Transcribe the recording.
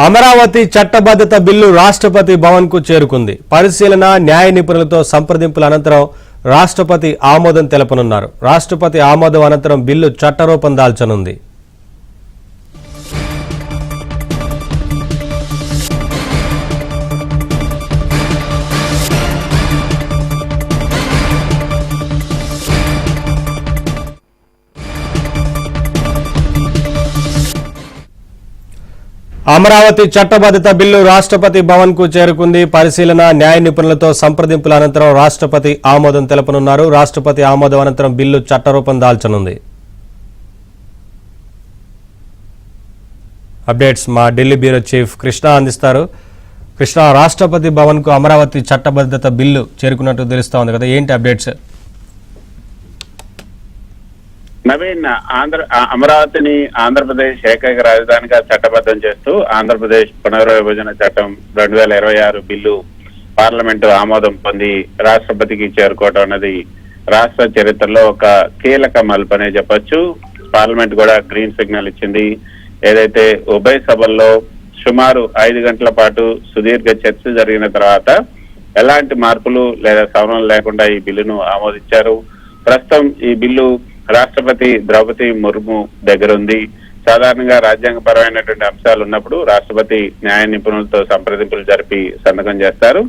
అమరావతి చట్టబద్ధత బిల్లు రాష్ట్రపతి భవన్ కు చేరుకుంది. పరిశీలన న్యాయ నిపుణులతో సంప్రదింపుల అనంతరం రాష్ట్రపతి ఆమోదం తెలపనున్నారు. రాష్ట్రపతి ఆమోదం అనంతరం బిల్లు చట్టరూపం దాల్చనుంది. అమరావతి చట్టబద్ధత బిల్లు రాష్ట్రపతి భవన్ కు చేరుకుంది. పరిశీలన న్యాయ నిపుణులతో సంప్రదింపుల అనంతరం రాష్ట్రపతి ఆమోదం తెలపనున్నారు. రాష్ట్రపతి ఆమోదం అనంతరం బిల్లు చట్టరూపం దాల్చనుంది. అప్డేట్స్ మా ఢిల్లీ బ్యూరో చీఫ్ కృష్ణ అందిస్తారు. కృష్ణ, రాష్ట్రపతి భవన్ కు అమరావతి చట్టబద్ధత బిల్లు చేరుకున్నట్టు తెలుస్తా ఉంది కదా, ఏంటి అప్డేట్స్? నవీన్, అమరావతిని ఆంధ్రప్రదేశ్ ఏకైక రాజధానిగా చట్టబద్ధం చేస్తూ ఆంధ్రప్రదేశ్ పునర్విభజన చట్టం 2026 బిల్లు పార్లమెంటు ఆమోదం పొంది రాష్ట్రపతికి చేరుకోవడం అనేది రాష్ట్ర చరిత్రలో ఒక కీలక మలుపనే చెప్పొచ్చు. పార్లమెంట్ కూడా గ్రీన్ సిగ్నల్ ఇచ్చింది. ఏదైతే ఉభయ సభల్లో సుమారు 5 గంటల పాటు సుదీర్ఘ చర్చ జరిగిన తర్వాత ఎలాంటి మార్పులు లేదా సవరణలు లేకుండా ఈ బిల్లును ఆమోదించారు. ప్రస్తుతం ఈ బిల్లు రాష్ట్రపతి ద్రౌపది ముర్ము దగ్గర ఉంది. సాధారణంగా రాజ్యాంగపరమైనటువంటి అంశాలు ఉన్నప్పుడు రాష్ట్రపతి న్యాయ నిపుణులతో సంప్రదింపులు జరిపి సంతకం చేస్తారు.